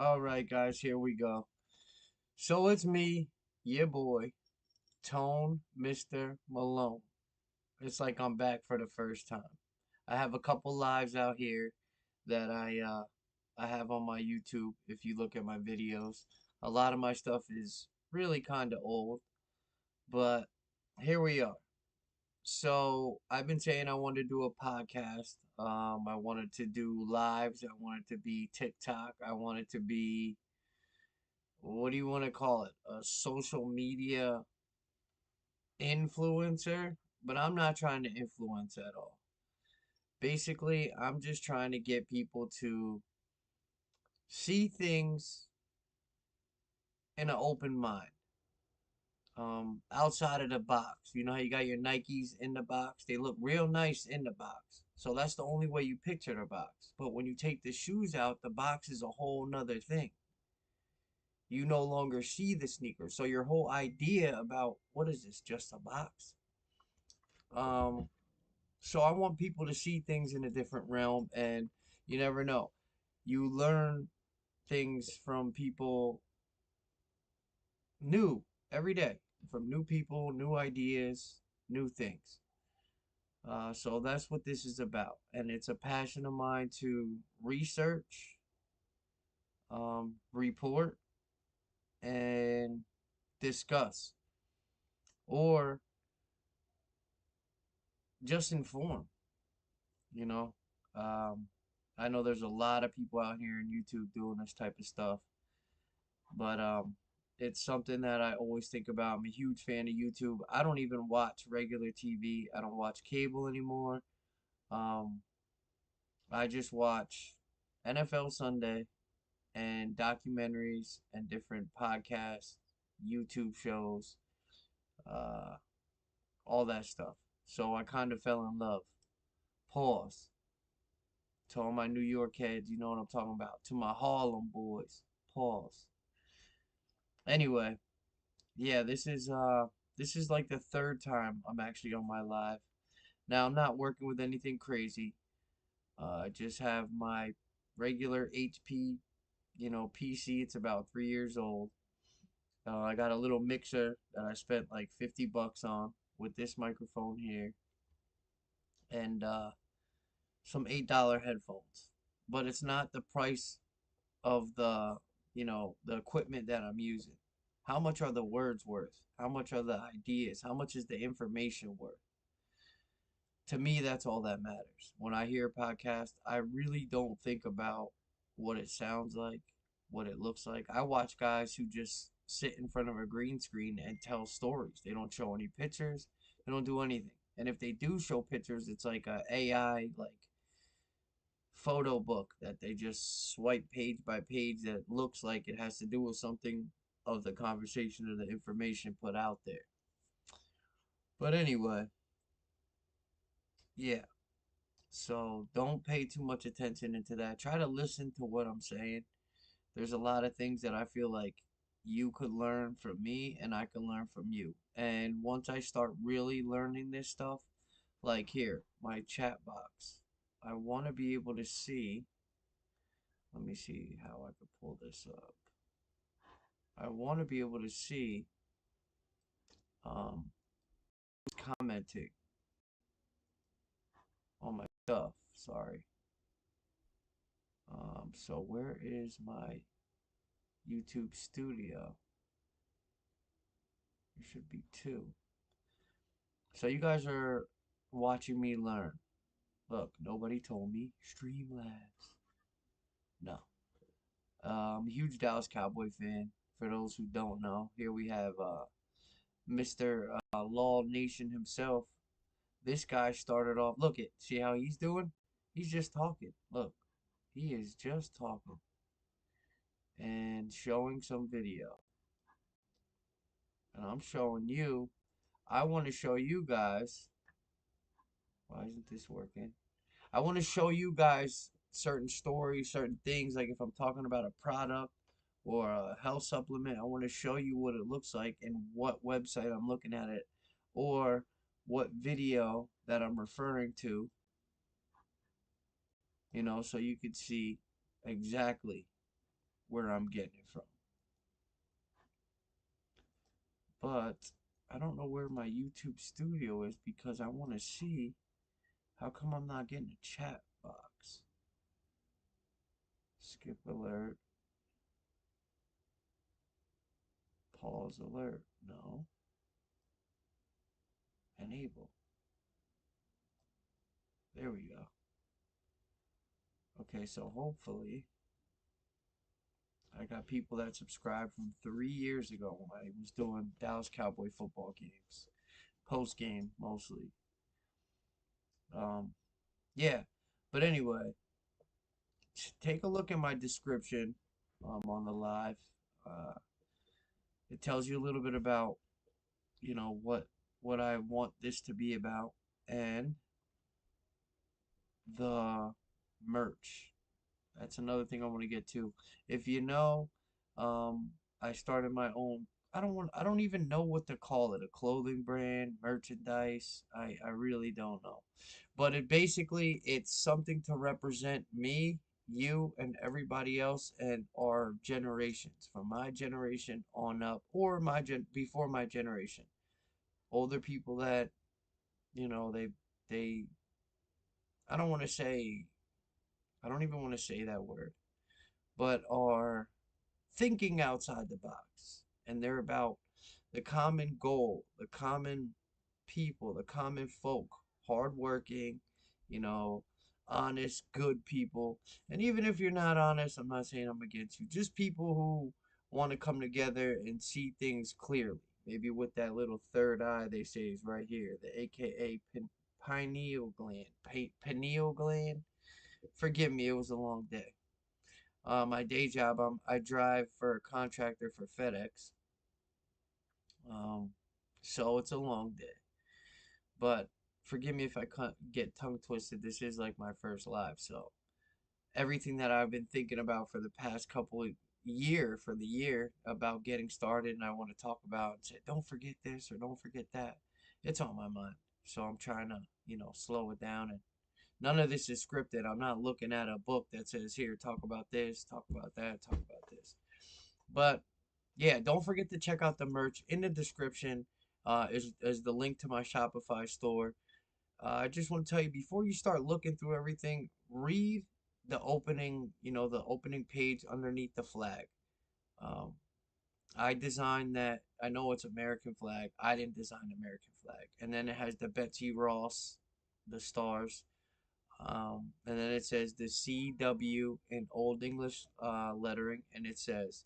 All right, guys, here we go. So it's me, your boy, Tone Mr. Malone. It's like I'm back for the first time. I have a couple lives out here that I have on my YouTube. If you look at my videos, a lot of my stuff is really kind of old, but here we are. So I've been saying I wanted to do a podcast. I wanted to do lives. I wanted to be TikTok. I wanted to be, what do you want to call it? A social media influencer, but I'm not trying to influence at all. Basically, I'm just trying to get people to see things in an open mind. Outside of the box. You know how you got your Nikes in the box? They look real nice in the box. So that's the only way you picture the box. But when you take the shoes out, the box is a whole nother thing. You no longer see the sneaker. So your whole idea about what is this? Just a box? Um, so I want people to see things in a different realm, and you never know. You learn things from people new every day, from new people, new ideas, new things. So that's what this is about, and it's a passion of mine to research, report, and discuss, or just inform. You know, um, I know there's a lot of people out here in YouTube doing this type of stuff, but it's something that I always think about. I'm a huge fan of YouTube. I don't even watch regular TV. I don't watch cable anymore. Um, I just watch NFL Sunday and documentaries and different podcasts, YouTube shows, uh, all that stuff. So I kind of fell in love. Pause. To all my New York heads, you know what I'm talking about. To my Harlem boys. Pause. Anyway, yeah, this is like the third time I'm actually on my live. Now I'm not working with anything crazy. I just have my regular HP, PC. It's about 3 years old. I got a little mixer that I spent like 50 bucks on with this microphone here and some $8 headphones. But it's not the price of the equipment that I'm using. How much are the words worth? How much are the ideas? How much is the information worth? To me, that's all that matters. When I hear a podcast, I really don't think about what it sounds like, what it looks like. I watch guys who just sit in front of a green screen and tell stories. They don't show any pictures, they don't do anything. And if they do show pictures, it's like a AI like photo book that they just swipe page by page that looks like it has to do with something of the conversation or the information put out there. But anyway, yeah. So don't pay too much attention into that. Try to listen to what I'm saying. There's a lot of things that I feel like you could learn from me and I can learn from you. And once I start really learning this stuff, like here, my chat box, I want to be able to see. Let me see how I could pull this up. I want to be able to see um commenting on my stuff. Sorry. So where is my YouTube studio? There should be two. So you guys are watching me learn. Look, nobody told me Streamlabs. No. I'm a huge Dallas Cowboy fan. For those who don't know, here we have Mr. Law Nation himself. This guy started off. Look it. See how he's doing? He's just talking. Look, he is just talking and showing some video. And I'm showing you. I want to show you guys. Why isn't this working? I want to show you guys certain stories, certain things. Like if I'm talking about a product or a health supplement, I want to show you what it looks like and what website I'm looking at it or what video that I'm referring to, so you could see exactly where I'm getting it from. But I don't know where my YouTube studio is because I want to see how come I'm not getting a chat box. Skip alert, pause alert. No, enable. There we go. Okay, so hopefully I got people that subscribed from 3 years ago when I was doing Dallas Cowboy football games, post game mostly. Um, yeah, but anyway, take a look at my description on the live. Uh, it tells you a little bit about what I want this to be about and the merch. That's another thing I want to get to. If you know, I started my own. I don't even know what to call it. A clothing brand, merchandise. I really don't know. But it's something to represent me, you, and everybody else and our generations, from my generation on up, or before my generation. Older people that, they I don't want to say I don't even want to say that word, but are thinking outside the box. And they're about the common goal, the common people, the common folk, hardworking, you know, honest, good people. And even if you're not honest, I'm not saying I'm against you, just people who want to come together and see things clearly. Maybe with that little third eye they say is right here, the AKA pineal gland. Pineal gland. Forgive me, it was a long day. My day job, I drive for a contractor for FedEx. Um, so it's a long day. But forgive me if I get tongue twisted. This is like my first live, so everything that I've been thinking about for the past couple of for the year about getting started, and I want to talk about and say, don't forget this or don't forget that. It's on my mind, so I'm trying to slow it down. And none of this is scripted. I'm not looking at a book that says, here, talk about this, talk about that, talk about this. But yeah, don't forget to check out the merch in the description. Is the link to my Shopify store. I just want to tell you, before you start looking through everything, read the opening page underneath the flag. Um, I designed that. I know it's American flag. I didn't design the American flag. And then it has the Betsy Ross, the stars. And then it says the CW in Old English lettering, and it says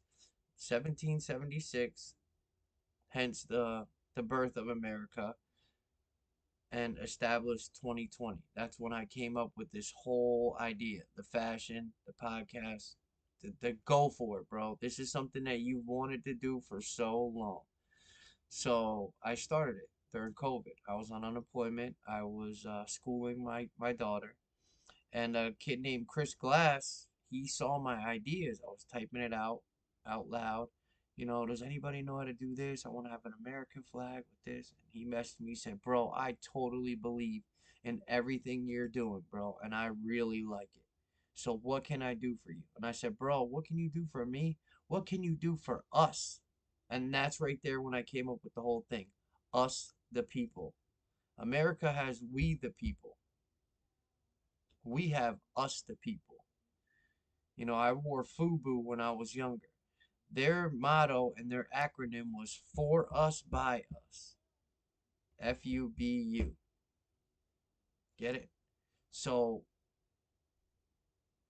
1776, hence the birth of America, and established 2020. That's when I came up with this whole idea, the fashion, the podcast, the go for it, bro. This is something that you wanted to do for so long. So I started it during COVID. I was on unemployment. I was schooling my daughter, and a kid named Chris Glass, he saw my ideas. I was typing it out loud. Does anybody know how to do this? I want to have an American flag with this. And he messaged me, said, bro, I totally believe in everything you're doing, bro, and I really like it. So what can I do for you? And I said, bro, what can you do for me? What can you do for us? And that's right there when I came up with the whole thing. Us, the people. America has we the people. We have us the people. I wore FUBU when I was younger. Their motto and their acronym was for us by us. FUBU. Get it? So,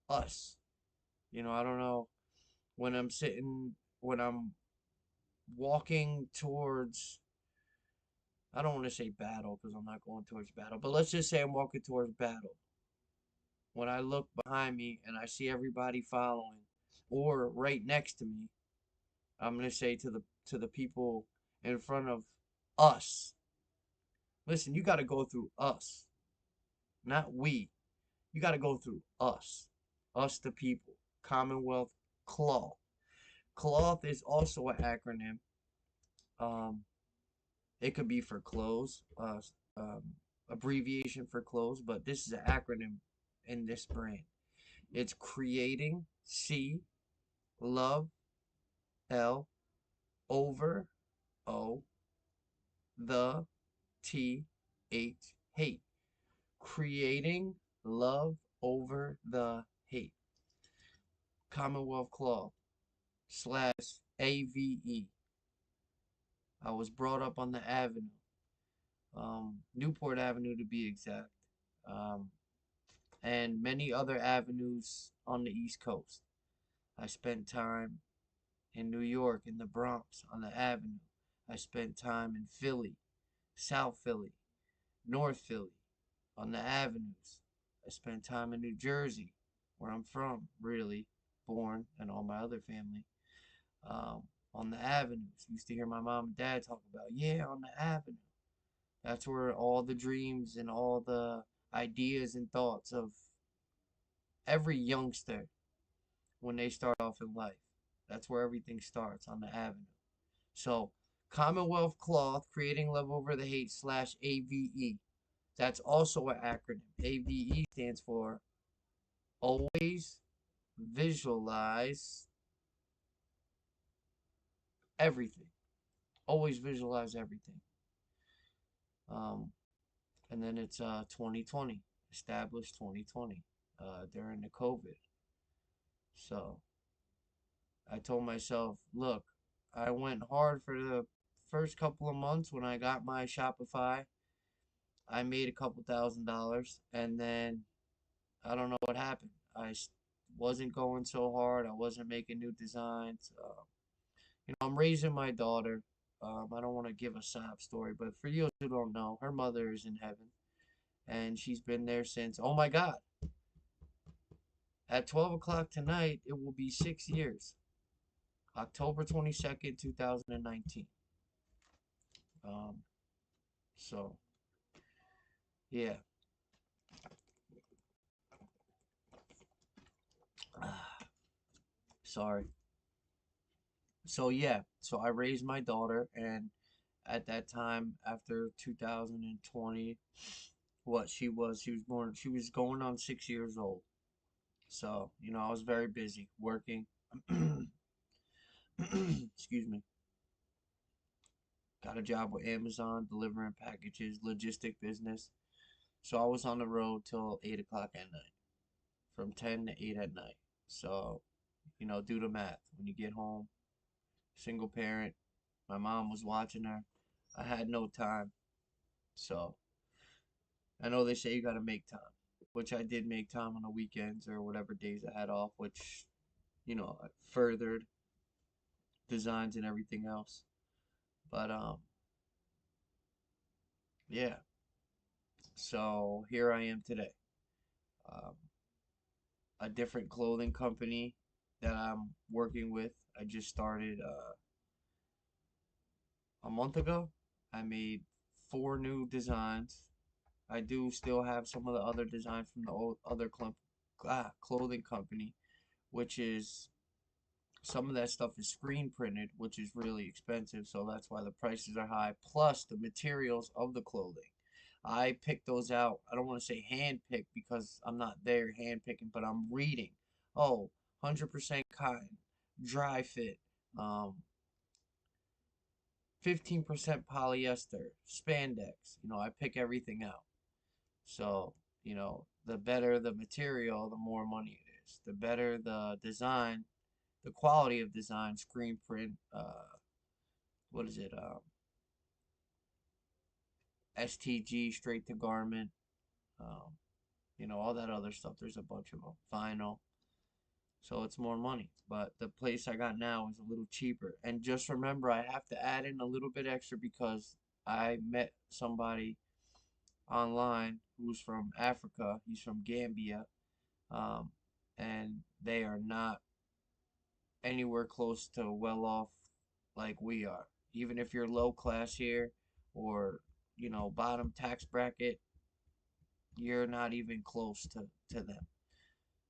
us. I don't know when I'm walking towards, I don't want to say battle because I'm not going towards battle, but let's just say I'm walking towards battle. When I look behind me and I see everybody following or right next to me, I'm gonna say to the people in front of us. Listen, you got to go through us, not we. You got to go through us, the people. Commonwealth Cloth. Cloth is also an acronym. Um, it could be for clothes, abbreviation for clothes, but this is an acronym in this brand. It's creating, C, love, L, over, O, the, T, H, hate. Creating love over the hate. Commonwealth Cloth slash AVE. I was brought up on the avenue, Newport Avenue to be exact, um, and many other avenues on the East Coast. I spent time in New York, in the Bronx, on the avenue. I spent time in Philly, South Philly, North Philly, on the avenues. I spent time in New Jersey, where I'm from, really, born, and all my other family. On the avenues. Used to hear my mom and dad talk about, yeah, on the avenue. That's where all the dreams and all the ideas and thoughts of every youngster when they start off in life. That's where everything starts, on the avenue. So, Commonwealth Cloth, Creating Love Over the Hate slash AVE. That's also an acronym. AVE stands for Always Visualize Everything. Always visualize everything. Um, and then it's 2020, established 2020 during the COVID. So I told myself, look, I went hard for the first couple of months when I got my Shopify. I made a couple $1,000s, and then I don't know what happened. Wasn't going so hard. I wasn't making new designs. I'm raising my daughter. I don't want to give a sob story, but for you who don't know, her mother is in heaven, and she's been there since. Oh my God! At 12 o'clock tonight, it will be 6 years. October 22nd, 2019. Um, so yeah. Sorry. So yeah, so I raised my daughter, and at that time, after 2020, she was going on 6 years old. So, I was very busy working. Excuse me. Got a job with Amazon, delivering packages, logistic business. So I was on the road till 8 o'clock at night, from 10 to 8 at night. So, do the math. When you get home, single parent, my mom was watching her. I had no time. So I know they say you got to make time, which I did make time on the weekends or whatever days I had off, which, furthered designs and everything else. But, yeah. So here I am today. Um, a different clothing company that I'm working with. I just started a month ago. I made 4 new designs. I do still have some of the other designs from the old other clothing company, which is some of that stuff is screen printed, which is really expensive, so that's why the prices are high. Plus the materials of the clothing. I pick those out. I don't want to say hand pick because I'm not there hand picking, but I'm reading. Oh, 100% cotton, dry fit, um, 15% polyester, spandex. I pick everything out. So, the better the material, the more money it is. The better the design, the quality of design, screen print, what is it? STG, straight to garment, um, all that other stuff. There's a bunch of them. Vinyl. So it's more money. But the place I got now is a little cheaper. And just remember, I have to add in a little bit extra because I met somebody online who's from Africa. He's from Gambia. Um, and they are not anywhere close to well off like we are. Even if you're low class here or, bottom tax bracket, you're not even close to them.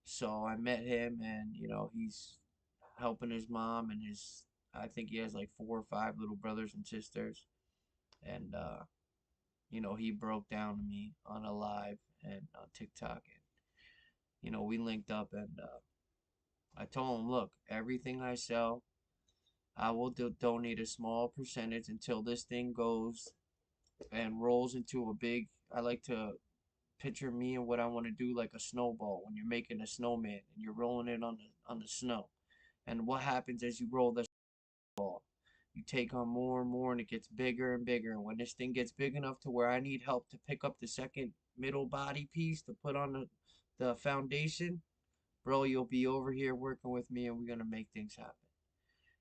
So I met him, and he's helping his mom and I think he has like 4 or 5 little brothers and sisters. And he broke down to me on a live and on TikTok, and we linked up, and I told him, look, everything I sell, I will donate a small percentage until this thing goes and rolls into a big. I like to picture me and what I want to do like a snowball when you're making a snowman and you're rolling it on the snow. And what happens as you roll the ball? You take on more and more, and it gets bigger and bigger. And when this thing gets big enough to where I need help to pick up the second middle body piece to put on the foundation, bro, you'll be over here working with me, and we're gonna make things happen.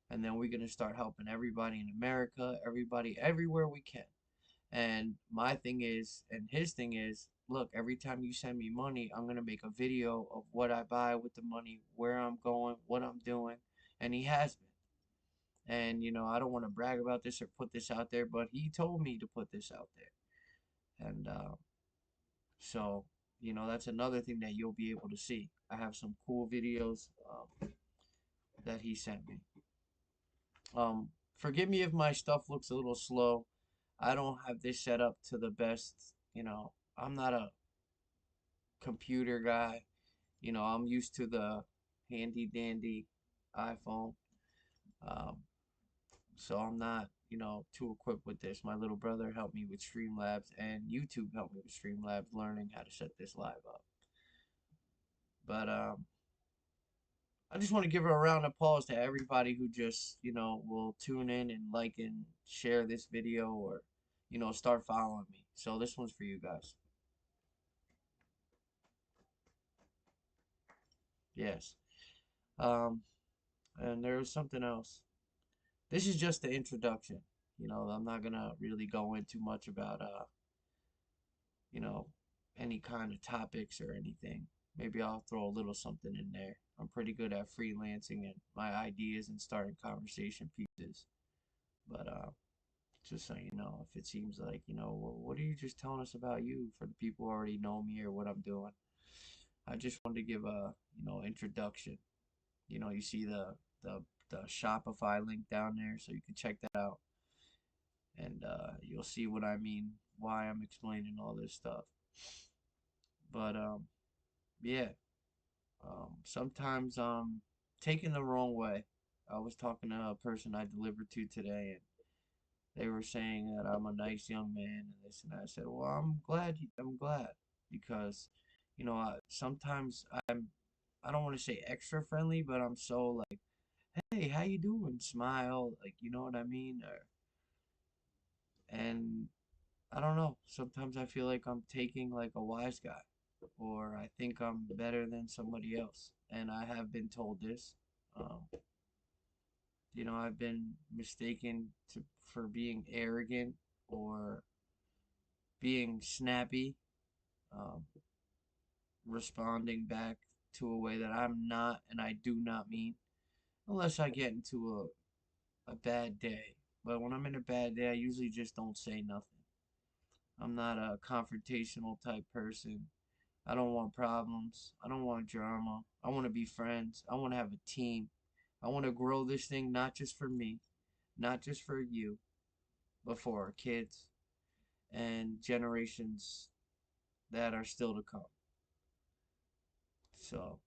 And then we're gonna start helping everybody in America, everybody everywhere we can. And my thing is, and his thing is, look, every time you send me money, I'm gonna make a video of what I buy with the money, where I'm going, what I'm doing, and he has been. And I don't want to brag about this or put this out there, but he told me to put this out there. And so, that's another thing that you'll be able to see. I have some cool videos that he sent me. Forgive me if my stuff looks a little slow. I don't have this set up to the best. I'm not a computer guy. I'm used to the handy dandy iPhone. Um, so I'm not, too equipped with this. My little brother helped me with Streamlabs, and YouTube helped me with Streamlabs, learning how to set this live up. But I just want to give a round of applause to everybody who just, will tune in and like and share this video, or, start following me. So this one's for you guys. Yes. Um, and there was something else. This is just the introduction. I'm not gonna really go into much about you know, any kind of topics or anything. Maybe I'll throw a little something in there. I'm pretty good at freelancing and my ideas and starting conversation pieces. But just so you know, if it seems like, well, what are you just telling us about you for the people who already know me or what I'm doing? I just wanted to give a, introduction. You see the Shopify link down there, so you can check that out, and you'll see what I mean, why I'm explaining all this stuff. But yeah, sometimes taken the wrong way. I was talking to a person I delivered to today, and they were saying that I'm a nice young man and this and that. I said, well, I'm glad, because sometimes I don't want to say extra friendly, but I'm so like, hey, how you doing? Smile, like, you know what I mean? And I don't know. Sometimes I feel like I'm taking like a wise guy, or I think I'm better than somebody else. And I have been told this. Um, I've been mistaken for being arrogant or being snappy, um, responding back to a way that I'm not and I do not mean, unless I get into a bad day. But when I'm in a bad day, I usually just don't say nothing. I'm not a confrontational type person. I don't want problems. I don't want drama. I want to be friends. I want to have a team. I want to grow this thing not just for me, not just for you, but for our kids and generations that are still to come. So,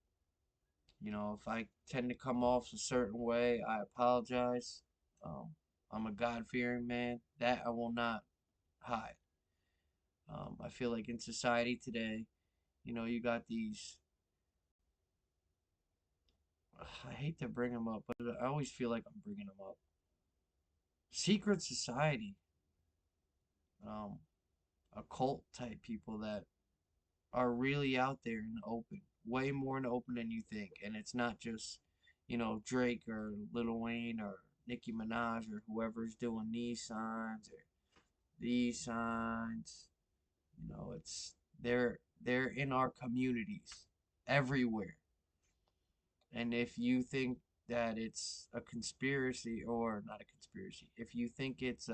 if I tend to come off a certain way, I apologize. Um, I'm a God fearing man. That I will not hide. I feel like in society today, you got these. I hate to bring them up, but I always feel like I'm bringing them up. Secret society, um, occult type people that are really out there in the open, way more in the open than you think. And it's not just, Drake or Lil Wayne or Nicki Minaj or whoever's doing these signs or these signs. They're in our communities everywhere. And if you think that it's a conspiracy, or not a conspiracy, if you think it's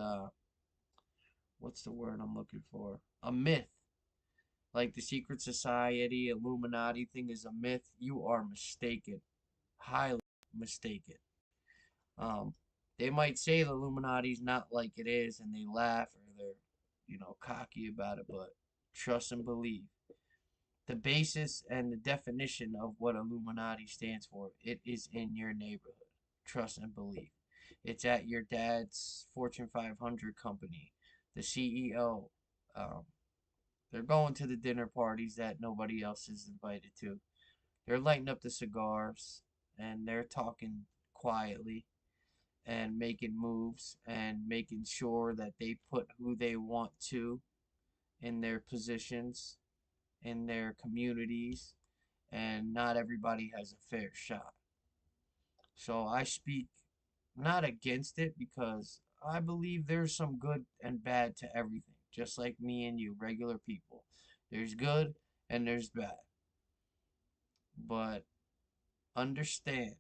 what's the word I'm looking for? A myth, like the secret society, Illuminati thing is a myth, you are mistaken. Highly mistaken. Um, they might say the Illuminati's not like it is, and they laugh or they're, cocky about it, but trust and believe The basis and the definition of what Illuminati stands for, it is in your neighborhood. Trust and believe. It's at your dad's Fortune 500 company. The CEO. Um, they're going to the dinner parties that nobody else is invited to. They're lighting up the cigars and they're talking quietly and making moves and making sure that they put who they want to in their positions, in their communities, and not everybody has a fair shot. So I speak not against it because I believe there's some good and bad to everything, just like me and you, regular people. There's good and there's bad. But understand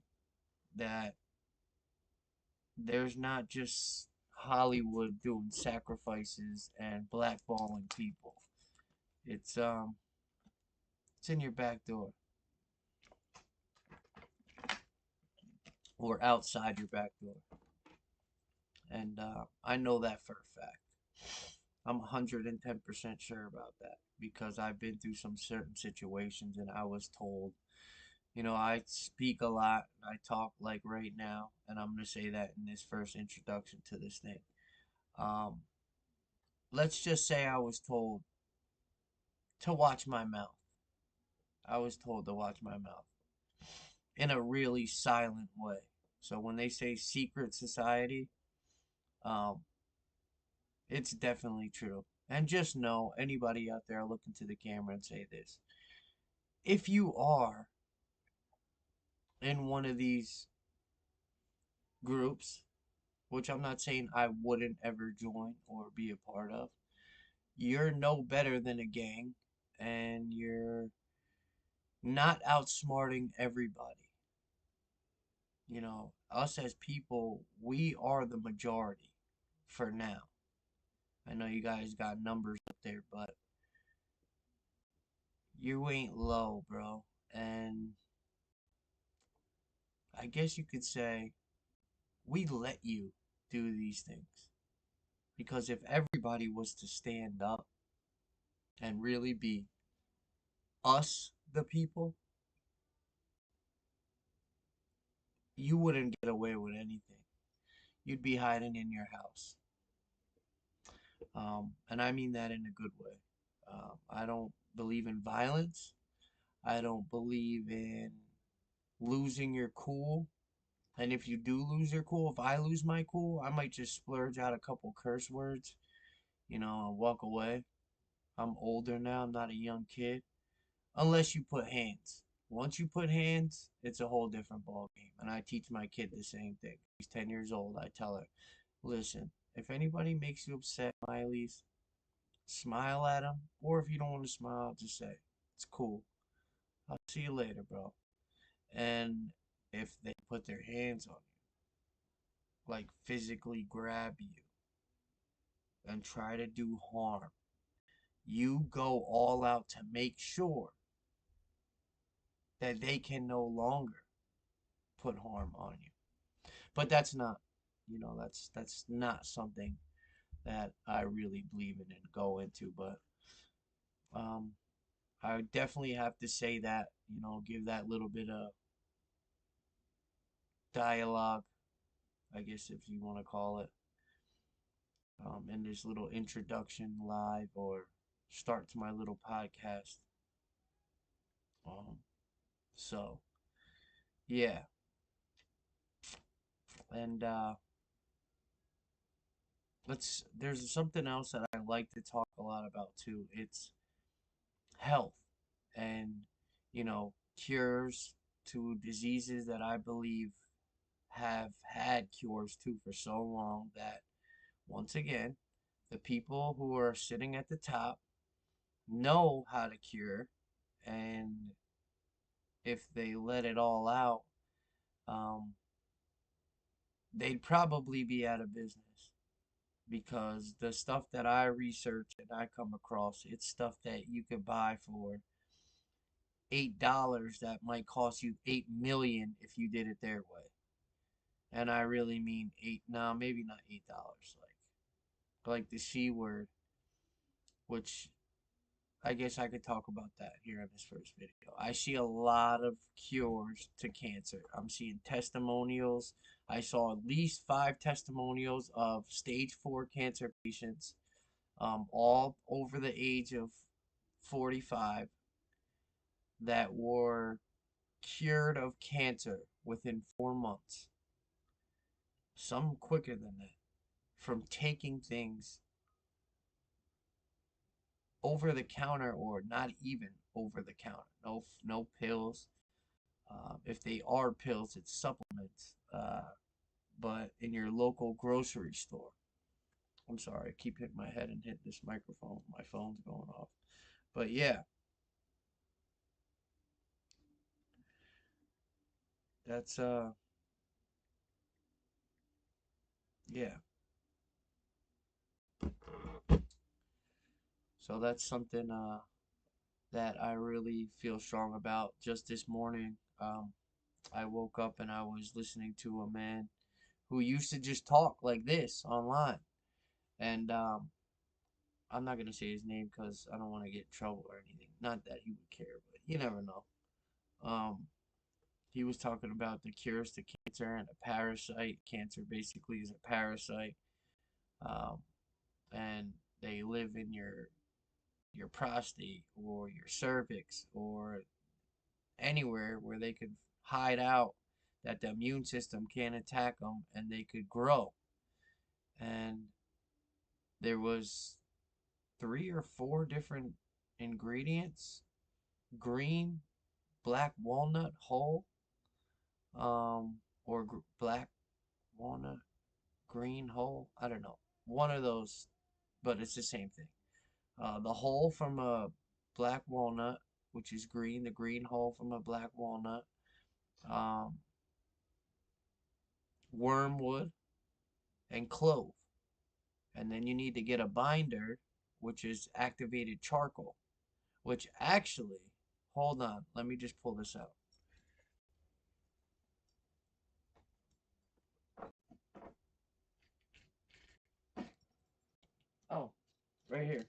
that there's not just Hollywood doing sacrifices and blackballing people. It's um it's in your back door or outside your back door. And I know that for a fact. I'm 110% sure about that because I've been through some certain situations and I was told, I speak a lot, I talk like right now, and I'm going to say that in this first introduction to this thing. Um, let's just say I was told to watch my mouth. I was told to watch my mouth in a really silent way. So when they say secret society, um, it's definitely true. And just know, anybody out there looking to the camera and say this. If you are in one of these groups, which I'm not saying I wouldn't ever join or be a part of, you're no better than a gang and you're not outsmarting everybody. Us as people, we are the majority for now. I know you guys got numbers up there, but you ain't low, bro. And I guess you could say we let you do these things. Because if everybody was to stand up and really be us, the people, you wouldn't get away with anything. You'd be hiding in your house. And I mean that in a good way. I don't believe in violence. I don't believe in losing your cool. And if you do lose your cool, if I lose my cool, I might just splurge out a couple curse words, and walk away. I'm older now, I'm not a young kid. Unless you put hands. Once you put hands, it's a whole different ball game. And I teach my kid the same thing. He's 10 years old. I tell her, listen, if anybody makes you upset, Miley's, smile at them. Or if you don't want to smile, just say, it's cool. I'll see you later, bro. And if they put their hands on you, like physically grab you and try to do harm, you go all out to make sure that they can no longer put harm on you. But that's not, that's not something that I really believe in and go into. But um, I would definitely have to say that, give that little bit of dialogue, I guess if you want to call it, in this little introduction live or start to my little podcast. Um, so yeah, and there's something else that I like to talk a lot about too. It's health and cures to diseases that I believe have had cures to for so long that once again the people who are sitting at the top know how to cure, and if they let it all out, um, they'd probably be out of business because the stuff that I research and I come across, it's stuff that you could buy for $8 that might cost you 8 million if you did it their way. And I really mean eight. No, maybe not $8. Like the C word, which I guess I could talk about that here in this first video. I see a lot of cures to cancer. I'm seeing testimonials. I saw at least 5 testimonials of stage 4 cancer patients, all over the age of 45, that were cured of cancer within 4 months. Some quicker than that, from taking things over the counter or not even over the counter. No pills. If they are pills, it's supplements. But in your local grocery store. I'm sorry, I keep hitting my head and hit this microphone. My phone's going off. But yeah, that's yeah. So that's something that I really feel strong about. Just this morning, I woke up and I was listening to a man who used to just talk like this online. And I'm not gonna say his name because I don't want to get in trouble or anything. Not that he would care, but you never know. Um, he was talking about the cures to cancer and a parasite. Cancer basically is a parasite, um, and they live in your prostate or your cervix or anywhere where they could hide out that the immune system can't attack them and they could grow. And there was 3 or 4 different ingredients: green, black walnut whole, or black walnut green whole. I don't know. One of those, but it's the same thing. The whole from a black walnut, which is green, the green whole from a black walnut, um, wormwood, and clove. And then you need to get a binder, which is activated charcoal, which actually, hold on, let me just pull this out. Oh, right here.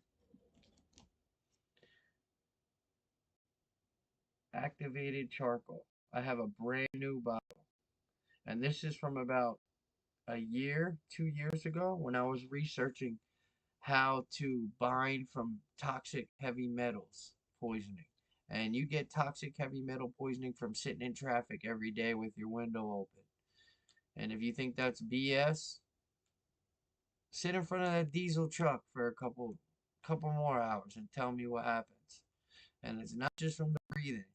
Activated charcoal. I have a brand new bottle. And this is from about a year, 2 years ago, when I was researching how to bind from toxic heavy metals poisoning. And you get toxic heavy metal poisoning from sitting in traffic every day with your window open. And if you think that's BS, sit in front of that diesel truck for a couple more hours and tell me what happens. And it's not just from the breathing.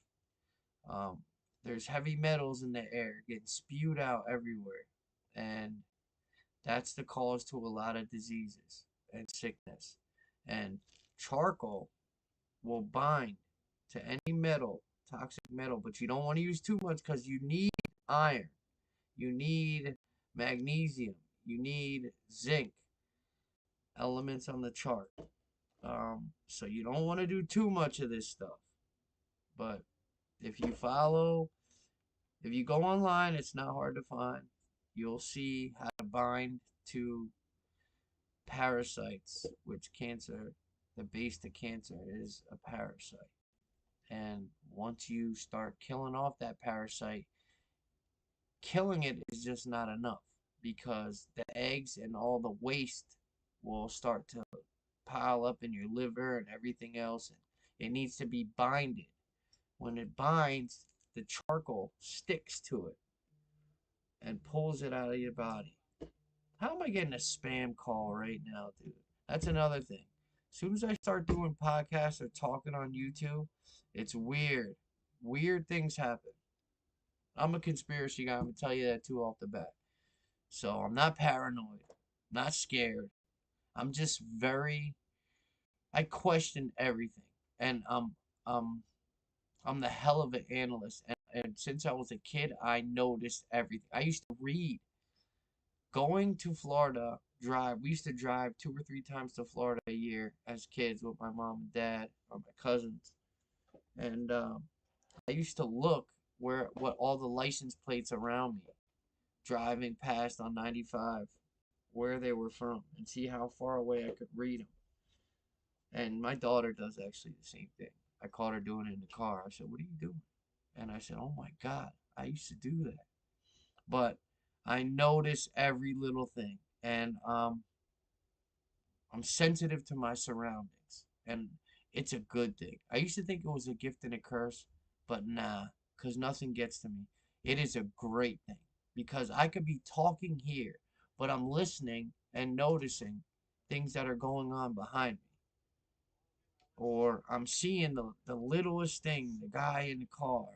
Um, there's heavy metals in the air getting spewed out everywhere. And that's the cause to a lot of diseases and sickness. And charcoal will bind to any metal, toxic metal, but you don't want to use too much because you need iron, you need magnesium, you need zinc, elements on the chart. So you don't want to do too much of this stuff. But if you follow, if you go online, it's not hard to find. You'll see how to bind to parasites, which cancer, the base to cancer is a parasite. And once you start killing off that parasite, killing it is just not enough because the eggs and all the waste will start to pile up in your liver and everything else. And it needs to be binded. When it binds, the charcoal sticks to it and pulls it out of your body. How am I getting a spam call right now, dude? That's another thing. As soon as I start doing podcasts or talking on YouTube, it's weird. Weird things happen. I'm a conspiracy guy. I'm going to tell you that too off the bat. So I'm not paranoid, not scared. I'm just I question everything. And um, I'm the hell of an analyst. And since I was a kid, I noticed everything. I used to read. Going to Florida, we used to drive 2 or 3 times to Florida a year as kids with my mom and dad or my cousins. And I used to look what all the license plates around me, driving past on 95, where they were from, and see how far away I could read them. And my daughter does actually the same thing. I caught her doing it in the car. I said, "What are you doing?" And I said, "Oh my God, I used to do that." But I notice every little thing, and I'm sensitive to my surroundings, and it's a good thing. I used to think it was a gift and a curse, but nah, because nothing gets to me. It is a great thing because I could be talking here, but I'm listening and noticing things that are going on behind me. Or I'm seeing the littlest thing, the guy in the car,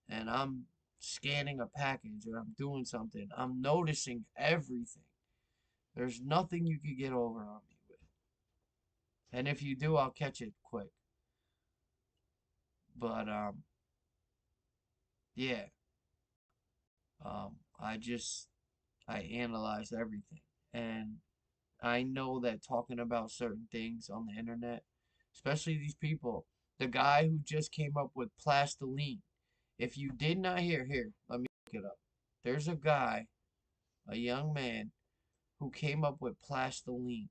and I'm scanning a package or I'm doing something. I'm noticing everything. There's nothing you could get over on me with. And if you do, I'll catch it quick. But yeah. I just I analyze everything. And I know that talking about certain things on the internet, especially these people, the guy who just came up with plastiline. If you did not hear, here, let me look it up. There's a guy, a young man, who came up with plastiline.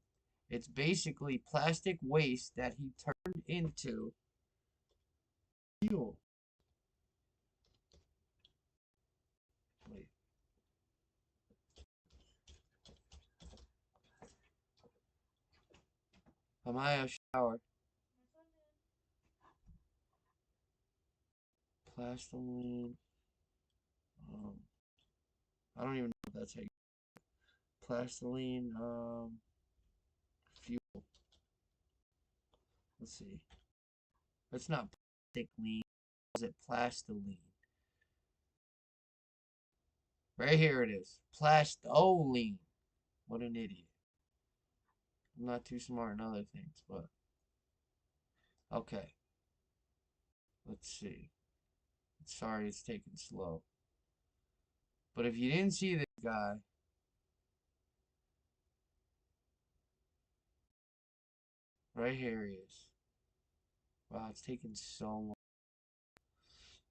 It's basically plastic waste that he turned into fuel. Wait, am I a shower? Plastiline. Um, I don't even know if that's how you plastiline. Fuel. Let's see. It's not plastic lean. Is it plastiline? Right here it is. Plastoline. What an idiot. I'm not too smart in other things, but okay. Let's see. Sorry it's taking slow. But if you didn't see this guy, right here he is. Wow, it's taking so long.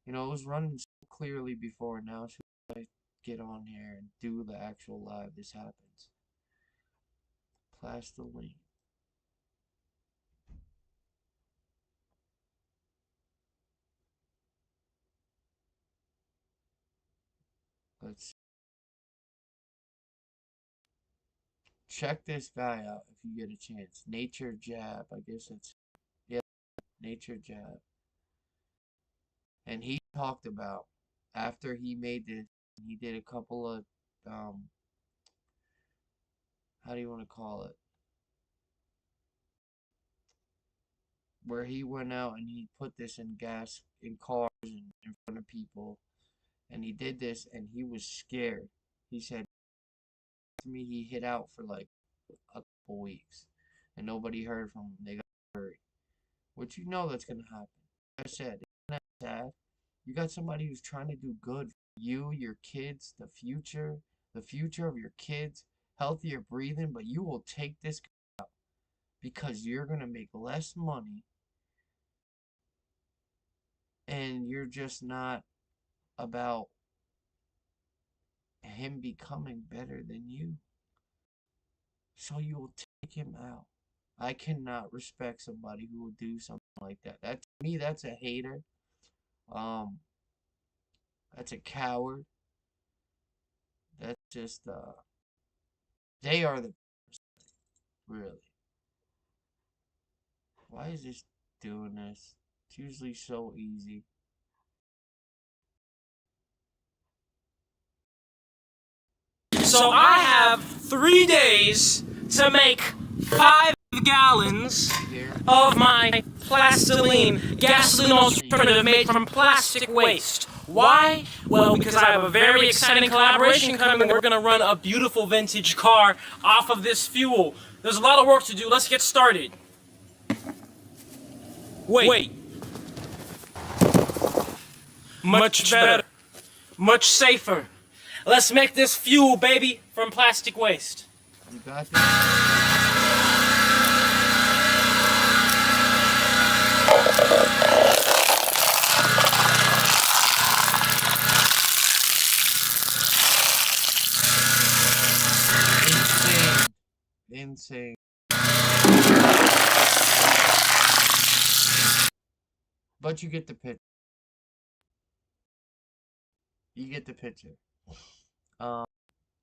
You know, it was running so clearly before. Now should I get on here and do the actual live? This happens. Plastiline. Let's check this guy out if you get a chance. Nature Jab. I guess it's, yeah, Nature Jab. And he talked about after he made this, he did a couple of how do you want to call it? Where he went out and he put this in gas in cars and in front of people, and he did this and he was scared. He said to me he hid out for like a couple weeks, and nobody heard from him. They got worried, which you know that's gonna happen. Like I said, isn't that sad? You got somebody who's trying to do good for you, your kids, the future of your kids, healthier breathing, but you will take this out because you're gonna make less money and you're just not about him becoming better than you. So you will take him out. I cannot respect somebody who would do something like that. That to me, that's a hater. Um, that's a coward. That's just they are the really. Why is this doing this? It's usually so easy. So I have 3 days to make 5 gallons of my plastiline gasoline alternative made from plastic waste. Why? Well, because I have a very exciting collaboration coming. We're going to run a beautiful vintage car off of this fuel. There's a lot of work to do. Let's get started. Wait. Much better. Much safer. Let's make this fuel, baby, from plastic waste. You got this? Insane. Insane. But you get the pitch. You get the picture. Um,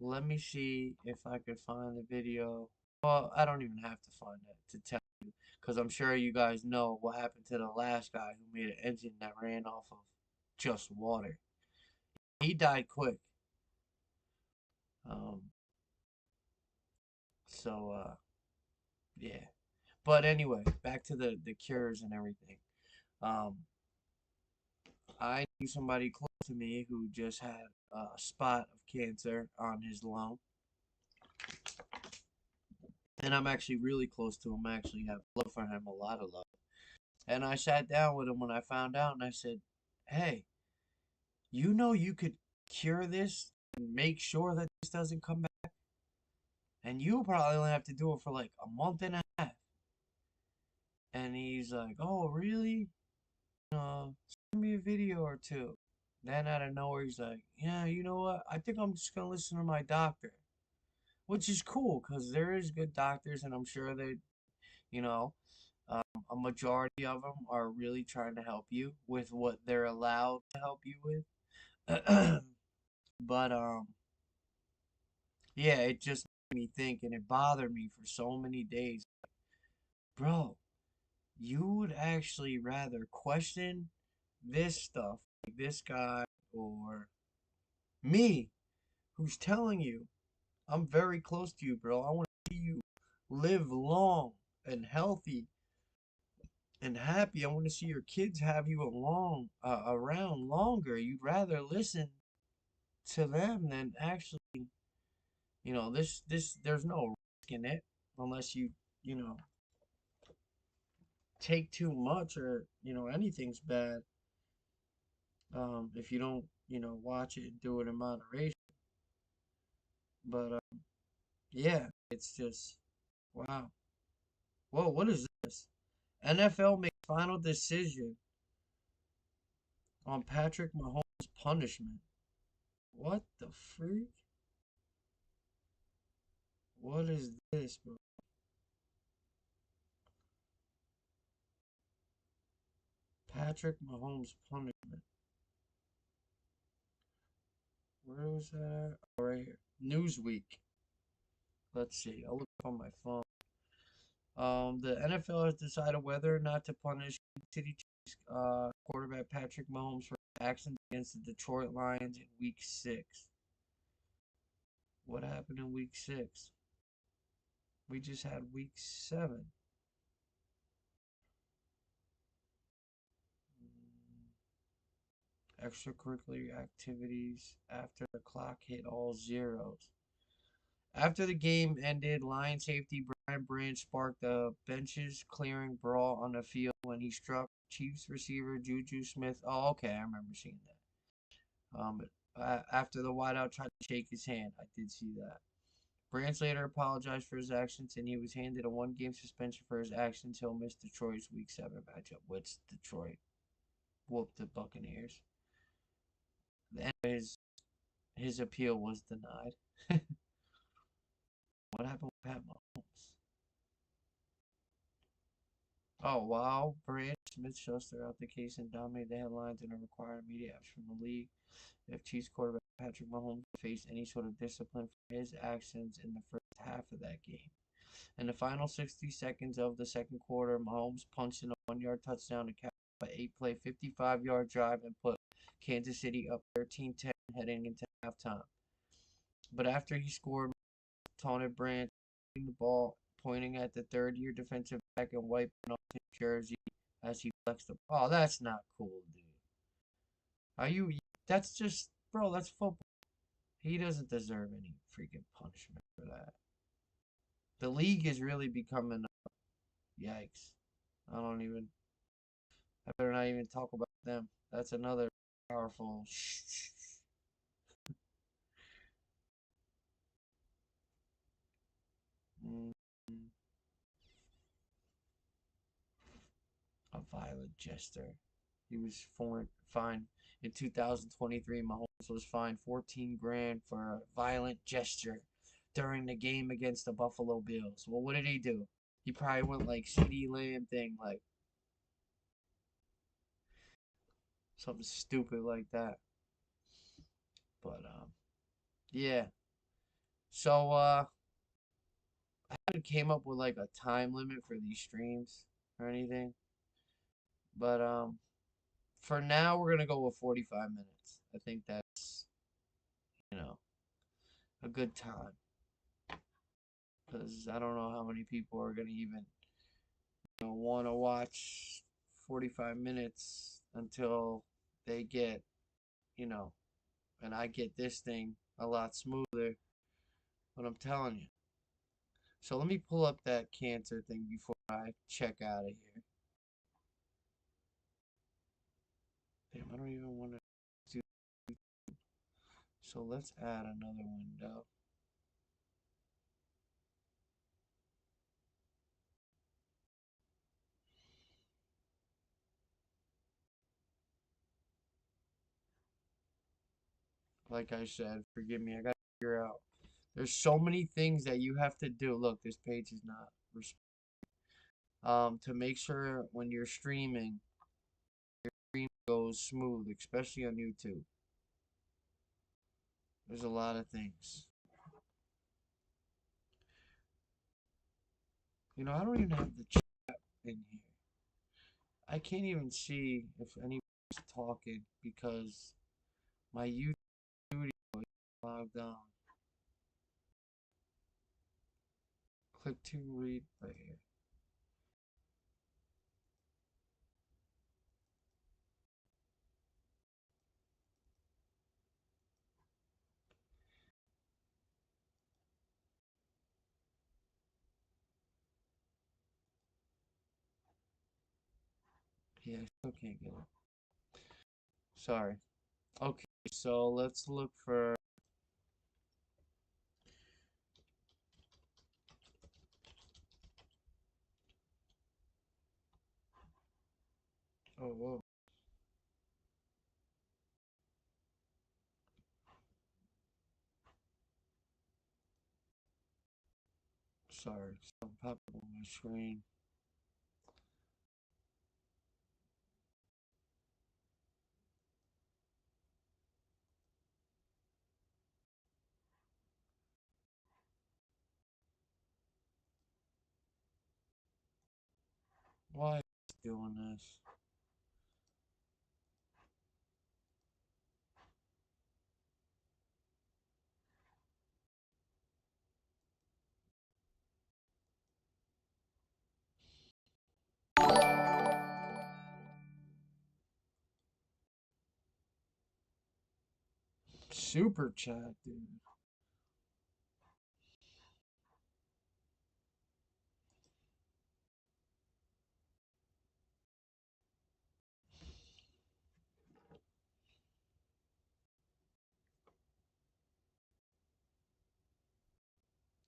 Let me see if I could find the video. Well, I don't even have to find it to tell you, because I'm sure you guys know what happened to the last guy who made an engine that ran off of just water. He died quick. Um, so yeah. But anyway, back to the cures and everything. Um, I knew somebody close to me who just had a spot of cancer on his lung, and I'm actually really close to him. I actually have love for him, a lot of love. And I sat down with him when I found out, and I said, "Hey, you know you could cure this and make sure that this doesn't come back, and you probably only have to do it for like a month and a half." And he's like, "Oh, really? Send me a video or two." Then out of nowhere, he's like, "Yeah, you know what? I think I'm just gonna listen to my doctor," which is cool because there is good doctors, and I'm sure that you know a majority of them are really trying to help you with what they're allowed to help you with. But yeah, it just made me think, and it bothered me for so many days. Bro, you would actually rather question this stuff, like this guy, or me, who's telling you I'm very close to you, bro. I want to see you live long and healthy and happy. I want to see your kids have you around longer. You'd rather listen to them than actually, this there's no risk in it unless you know, take too much or, anything's bad. If you don't, watch it and do it in moderation. But yeah, it's just wow. Whoa, what is this? NFL makes final decision on Patrick Mahomes' punishment. What the freak? What is this, bro? Patrick Mahomes' punishment. Where was that? Oh, right here. Newsweek. Let's see. I'll look on my phone. The NFL has decided whether or not to punish Kansas City Chiefs quarterback Patrick Mahomes for actions against the Detroit Lions in Week 6. What happened in Week 6? We just had Week 7. Extracurricular activities after the clock hit all zeros. After the game ended, Lion safety Brian Branch sparked a benches clearing brawl on the field when he struck Chiefs receiver Juju Smith. Oh, okay, I remember seeing that. After the wideout tried to shake his hand, I did see that. Branch later apologized for his actions, and he was handed a one-game suspension for his actions. He'll miss Detroit's Week 7 matchup, which Detroit whooped the Buccaneers. His appeal was denied. What happened with Pat Mahomes? Oh, wow. Branch Smith Schuster out the case and dominated the headlines and required immediate action from the league. If Chiefs quarterback Patrick Mahomes faced any sort of discipline for his actions in the first half of that game. In the final 60 seconds of the second quarter, Mahomes punched in a 1-yard touchdown to cap an 8-play, 55-yard drive and put Kansas City up 13-10 heading into halftime. But after he scored, taunted Branch the ball, pointing at the third-year defensive back and wiping off his jersey as he flexed the. Oh, that's not cool, dude. Are you? That's just, bro. That's football. He doesn't deserve any freaking punishment for that. The league is really becoming. Yikes! I don't even. I better not even talk about them. That's another powerful. Mm, a violent jester. He was fined in 2023. Mahomes was fined 14 grand for a violent gesture during the game against the Buffalo Bills. Well, what did he do? He probably went like CD Lamb thing, like something stupid like that. But yeah. So I haven't came up with like a time limit for these streams or anything. But for now we're gonna go with 45 minutes. I think that's, you know, a good time. Because I don't know how many people are gonna even, want to watch 45 minutes until they get, you know, and I get this thing a lot smoother. But I'm telling you. So let me pull up that cancer thing before I check out of here. Damn, I don't even want to do. So let's add another window. Like I said, forgive me. I gotta figure out. There's so many things that you have to do. Look, this page is not to make sure when you're streaming, stream goes smooth, especially on YouTube. There's a lot of things. I don't even have the chat in here. I can't even see if anybody's talking because my YouTube studio is logged on. Click to read right here. Yeah, I still can't get it. Sorry. Okay, so let's look for. Oh, whoa. Sorry, something popped up on my screen. Why is it doing this? Super chat, dude.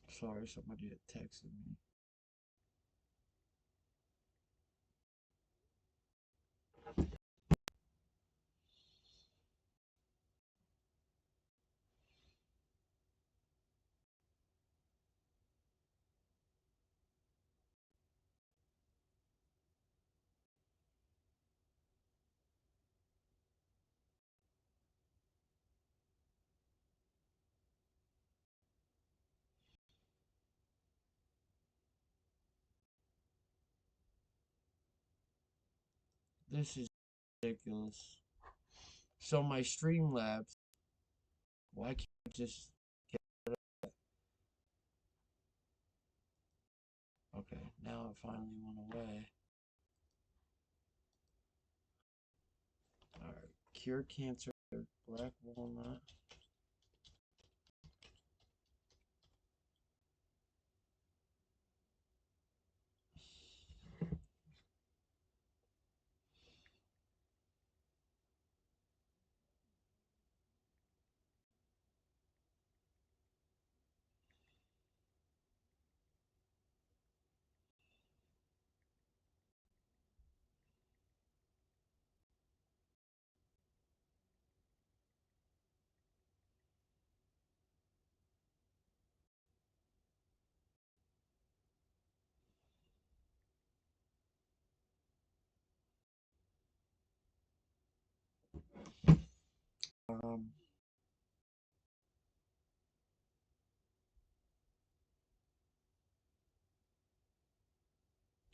Sorry, somebody had texted me. This is ridiculous. So my Streamlabs, why can't I just get rid of it? Okay, now it finally went away. Alright, cure cancer, black walnut.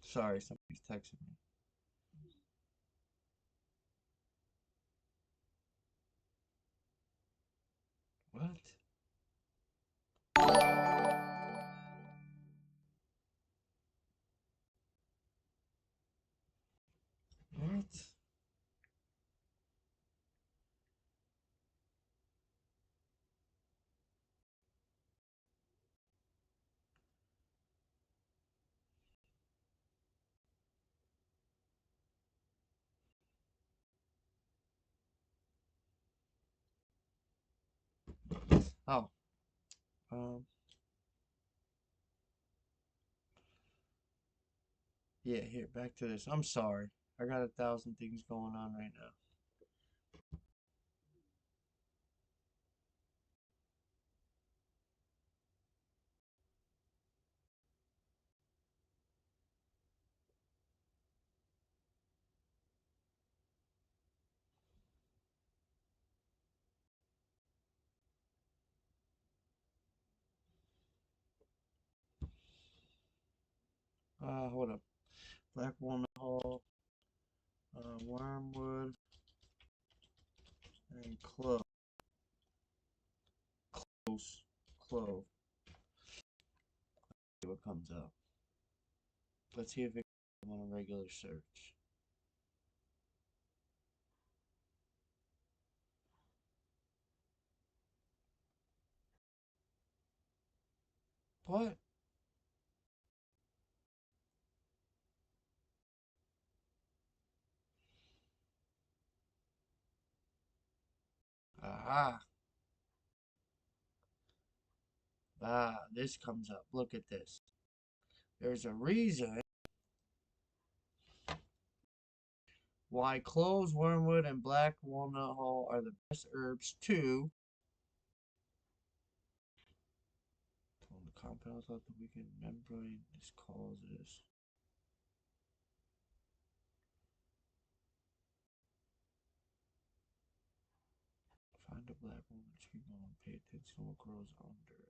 Sorry, somebody's texting me. What? What? Oh, um, yeah, here, back to this. I'm sorry. I got 1,000 things going on right now. Hold up. Black Walnut Hall, Wormwood, and close, clove. See what comes up. Let's see if it comes on a regular search. What? Aha. This comes up. Look at this. There's a reason why cloves, wormwood, and black walnut hull are the best herbs to tone the compounds out the weakened membrane. This causes. Find a black walnut tree and pay attention to what grows under it.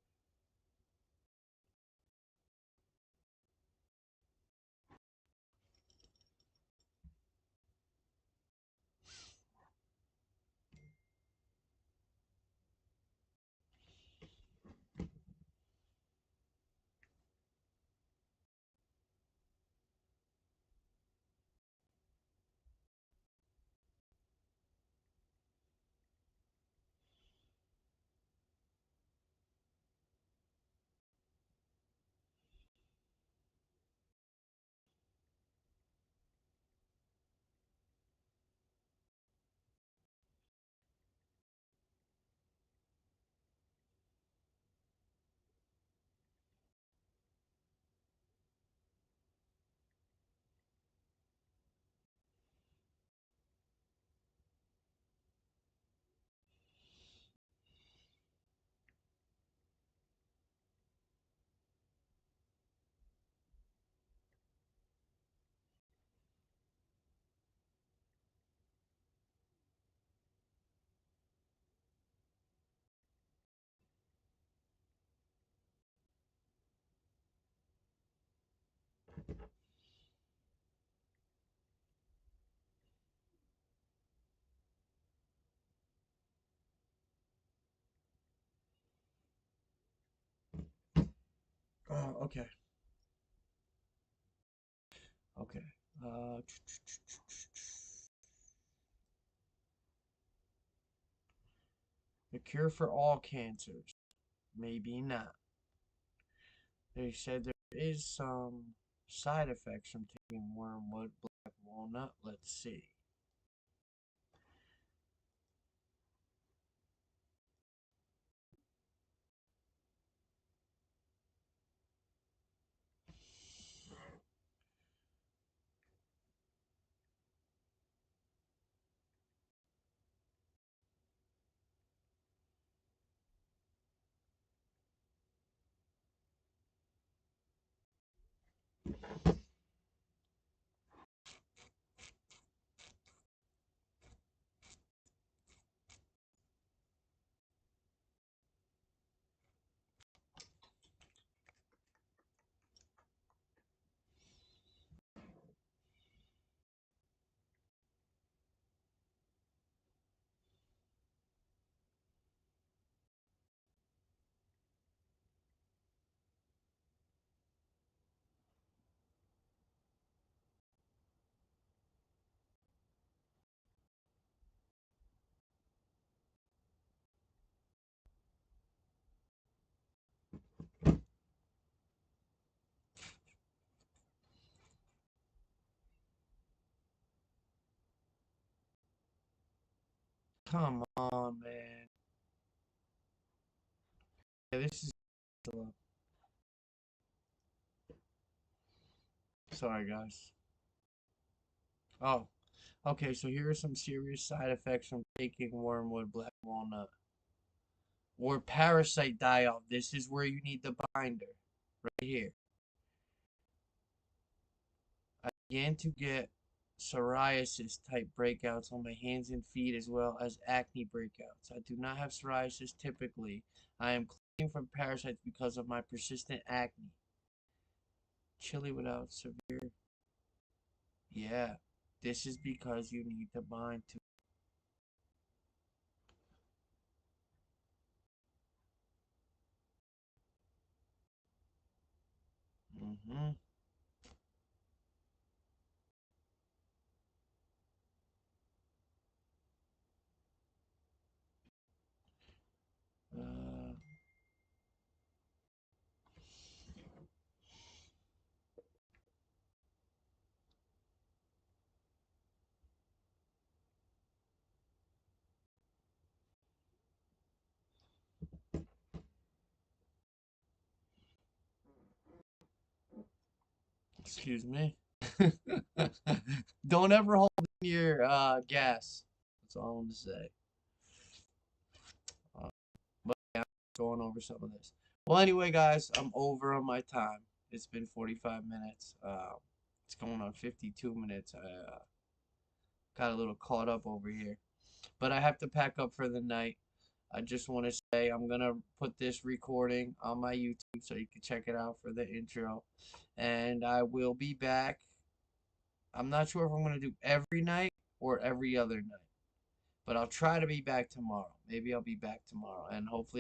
Oh, okay. Okay. Uh, the cure for all cancers. Maybe not. They said there is some side effects from taking wormwood, black walnut. Let's see. Come on, man. Yeah, this is. Sorry, guys. Oh, okay. So here are some serious side effects from taking wormwood black walnut or parasite die-off. This is where you need the binder, right here. I began to get psoriasis type breakouts on my hands and feet as well as acne breakouts. I do not have psoriasis typically. I am cleaning from parasites because of my persistent acne. Chilly without severe. Yeah, this is because you need to bind to. Mm-hmm. Uh, excuse me. Don't ever hold in your gas. That's all I'm gonna say. Uh, but yeah, I'm going over some of this. Well, anyway, guys, I'm over on my time. It's been 45 minutes. It's going on 52 minutes. I got a little caught up over here, but I have to pack up for the night. I just want to say I'm gonna put this recording on my YouTube so you can check it out for the intro, and I will be back. I'm not sure if I'm gonna do every night or every other night, but I'll try to be back tomorrow. Maybe I'll be back tomorrow, and hopefully